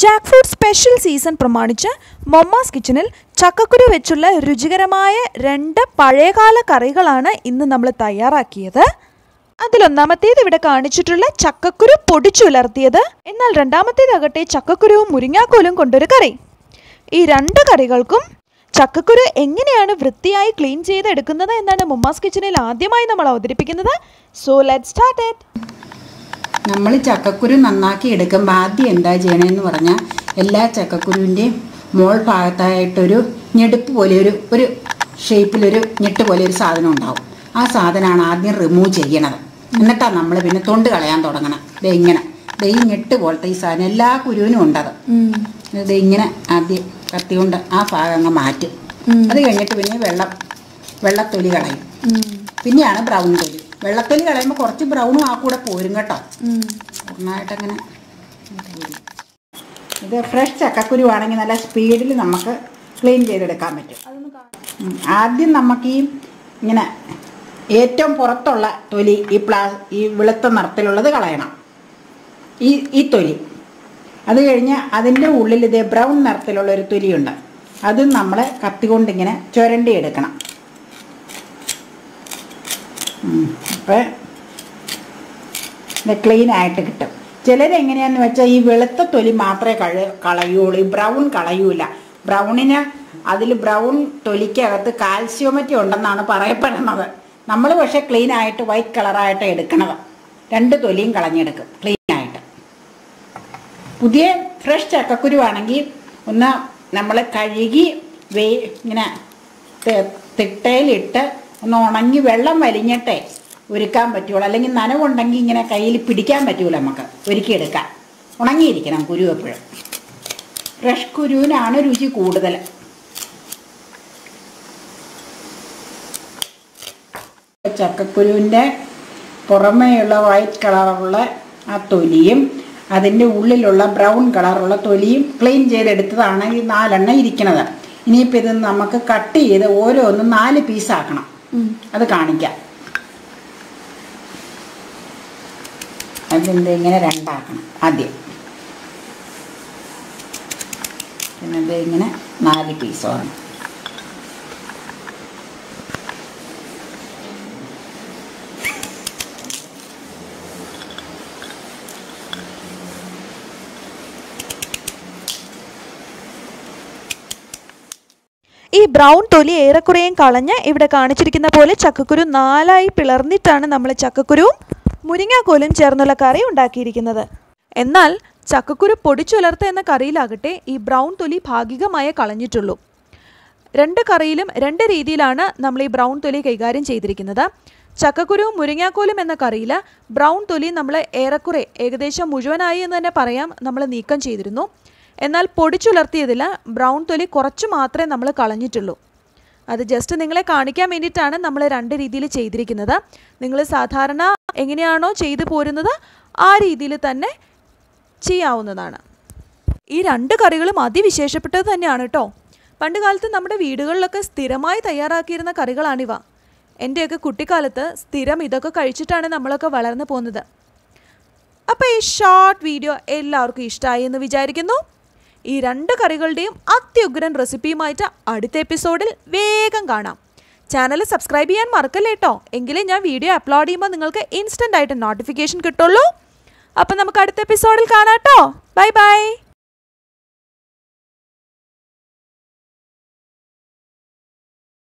jackfruit special season പ്രമാണിച്ച് mamma's കിച്ചണിൽ ചക്കക്കുരു വെച്ചുള്ള രുചികരമായ രണ്ട് പഴയകാല കറികളാണ് ഇന്ന് നമ്മൾ തയ്യാറാക്കിയത്. അതിലൊന്നാമത്തേത് ഇവിടെ കാണിച്ചിട്ടുള്ള ചക്കക്കുരു പൊടിച്ചുലർത്തിയത്, എന്നാൽ രണ്ടാമത്തേതാകട്ടെ ചക്കക്കുരുവും മുരിങ്ങാക്കോലും കൊണ്ടൊരു കറി. ഈ രണ്ട് കറികൾക്കും ചക്കക്കുരു എങ്ങനെയാണ് വൃത്തിയായി ക്ലീൻ ചെയ്തെടുക്കുന്നത് എന്നാണ് മമ്മാസ് കിച്ചണിൽ ആദ്യമായി നമ്മൾ അവതരിപ്പിക്കുന്നത്. So let's start it. നമ്മൾ ചക്കക്കുരു നന്നാക്കി എടുക്കുമ്പോൾ ആദ്യം എന്താ ചെയ്യണമെന്ന് പറഞ്ഞാൽ, എല്ലാ ചക്കക്കുരുവിൻ്റെയും മോൾ ഭാഗത്തായിട്ടൊരു ഞെടുപ്പ് പോലെ ഒരു ഷേപ്പിലൊരു ഞെട്ട് പോലെ ഒരു സാധനം ഉണ്ടാവും. ആ സാധനമാണ് ആദ്യം റിമൂവ് ചെയ്യണത്. എന്നിട്ടാണ് നമ്മൾ പിന്നെ തൊണ്ട് കളയാൻ തുടങ്ങണം. ഇങ്ങനെ ഈ ഞെട്ട് പോലത്തെ ഈ സാധനം എല്ലാ കുരുവിനും ഉണ്ടത്. ഇങ്ങനെ ആദ്യം കത്തി കൊണ്ട് ആ ഭാഗം അങ്ങ് മാറ്റും. അത് കഴിഞ്ഞിട്ട് പിന്നെ വെള്ളത്തൊലി കളയും. പിന്നെയാണ് ബ്രൗൺ തൊലി. വെള്ളത്തൊലി കളയുമ്പോൾ കുറച്ച് ബ്രൗണും ആ കൂടെ പോരും കേട്ടോ. നന്നായിട്ടങ്ങനെ ഇത് ഫ്രഷ് ചക്കക്കുരു ആണെങ്കിൽ നല്ല സ്പീഡിൽ നമുക്ക് ക്ലീൻ ചെയ്തെടുക്കാൻ പറ്റും. ആദ്യം നമുക്ക് ഇങ്ങനെ ഏറ്റവും പുറത്തുള്ള തൊലി ഈ വെളുത്ത നിറത്തിലുള്ളത് കളയണം, ഈ തൊലി. അത് കഴിഞ്ഞ് അതിൻ്റെ ഉള്ളിൽ ഇതേ ബ്രൗൺ നിറത്തിലുള്ളൊരു തൊലിയുണ്ട്. അതും നമ്മൾ കത്തി കൊണ്ടിങ്ങനെ ചുരണ്ടി എടുക്കണം. അപ്പോൾ ഇത് ക്ലീനായിട്ട് കിട്ടും. ചിലരെങ്ങനെയാണെന്ന് വെച്ചാൽ ഈ വെളുത്ത തൊലി മാത്രമേ കളയുള്ളൂ, ഈ ബ്രൗൺ കളയൂല. അതിൽ ബ്രൗൺ തൊലിക്കകത്ത് കാൽസ്യോമറ്റി ഉണ്ടെന്നാണ് പറയപ്പെടുന്നത്. നമ്മൾ പക്ഷേ ക്ലീനായിട്ട് വൈറ്റ് കളറായിട്ട് എടുക്കണത്. രണ്ട് തൊലിയും കളഞ്ഞെടുക്കും ക്ലീനായിട്ട്. പുതിയ ഫ്രഷ് ചക്കക്കുരു ആണെങ്കിൽ ഒന്ന് നമ്മൾ കഴുകി ഇങ്ങനെ തിട്ടയിലിട്ട് ഒന്ന് ഉണങ്ങി വെള്ളം വലിഞ്ഞിട്ടേ ഒരുക്കാൻ പറ്റുള്ളൂ. അല്ലെങ്കിൽ നനവുണ്ടെങ്കിൽ ഇങ്ങനെ കയ്യിൽ പിടിക്കാൻ പറ്റൂല, നമുക്ക് ഒരുക്കിയെടുക്കാൻ. ഉണങ്ങിയിരിക്കണം കുരു എപ്പോഴും. ഫ്രഷ് കുരുവിനാണ് രുചി കൂടുതൽ. ചക്കക്കുരുവിൻ്റെ പുറമേയുള്ള വൈറ്റ് കളറുള്ള ആ തൊലിയും അതിൻ്റെ ഉള്ളിലുള്ള ബ്രൗൺ കളറുള്ള തൊലിയും ക്ലീൻ ചെയ്തെടുത്തതാണ് ഈ 4 എണ്ണം ഇരിക്കുന്നത്. ഇനിയിപ്പോൾ ഇത് നമുക്ക് കട്ട് ചെയ്ത് ഓരോന്നും 4 പീസാക്കണം. അത് കാണിക്കാം. അതിൻ്റെ ഇങ്ങനെ 2 ആക്കണം ആദ്യം. പിന്നെ ഇത് ഇങ്ങനെ 4 പീസാണ്. ഈ ബ്രൗൺ തൊലി ഏറെക്കുറേയും കളഞ്ഞ് ഇവിടെ കാണിച്ചിരിക്കുന്ന പോലെ ചക്കക്കുരു 4ആയി പിളർന്നിട്ടാണ് നമ്മൾ ചക്കക്കുരുവും മുരിങ്ങാക്കോലും ചേർന്നുള്ള കറി ഉണ്ടാക്കിയിരിക്കുന്നത്. എന്നാൽ ചക്കക്കുരു പൊടിച്ചുലർത്ത എന്ന കറിയിലാകട്ടെ ഈ ബ്രൗൺ തൊലി ഭാഗികമായി കളഞ്ഞിട്ടുള്ളൂ. 2 കറിയിലും 2 രീതിയിലാണ് നമ്മൾ ഈ ബ്രൗൺ തൊലി കൈകാര്യം ചെയ്തിരിക്കുന്നത്. ചക്കക്കുരുവും മുരിങ്ങാക്കോലും എന്ന കറിയിൽ ബ്രൗൺ തൊലി നമ്മൾ ഏകദേശം മുഴുവനായി എന്ന് തന്നെ പറയാം, നമ്മൾ നീക്കം ചെയ്തിരുന്നു. എന്നാൽ പൊടിച്ചുലർത്തിയതിൽ ബ്രൗൺ തൊലി കുറച്ച് മാത്രമേ നമ്മൾ കളഞ്ഞിട്ടുള്ളൂ. അത് ജസ്റ്റ് നിങ്ങളെ കാണിക്കാൻ വേണ്ടിയിട്ടാണ് നമ്മൾ 2 രീതിയിൽ ചെയ്തിരിക്കുന്നത്. നിങ്ങൾ സാധാരണ എങ്ങനെയാണോ ചെയ്തു പോരുന്നത് ആ രീതിയിൽ തന്നെ ചെയ്യാവുന്നതാണ്. ഈ 2 കറികളും അതിവിശേഷപ്പെട്ടത് തന്നെയാണ് കേട്ടോ. പണ്ട് കാലത്ത് നമ്മുടെ വീടുകളിലൊക്കെ സ്ഥിരമായി തയ്യാറാക്കിയിരുന്ന കറികളാണിവ. എൻ്റെയൊക്കെ കുട്ടിക്കാലത്ത് സ്ഥിരം ഇതൊക്കെ കഴിച്ചിട്ടാണ് നമ്മളൊക്കെ വളർന്നു പോകുന്നത്. അപ്പോൾ ഈ ഷോർട്ട് വീഡിയോ എല്ലാവർക്കും ഇഷ്ടമായി എന്ന് വിചാരിക്കുന്നു. ഈ 2 കറികളുടെയും അത്യുഗ്രൻ റെസിപ്പിയുമായിട്ട് അടുത്ത എപ്പിസോഡിൽ വേഗം കാണാം. ചാനൽ സബ്സ്ക്രൈബ് ചെയ്യാൻ മറക്കല്ലേ കേട്ടോ. എങ്കിലേ ഞാൻ വീഡിയോ അപ്ലോഡ് ചെയ്യുമ്പോൾ നിങ്ങൾക്ക് ഇൻസ്റ്റൻ്റ് ആയിട്ട് നോട്ടിഫിക്കേഷൻ കിട്ടുള്ളൂ. അപ്പം നമുക്ക് അടുത്ത എപ്പിസോഡിൽ കാണാം കേട്ടോ. Bye bye.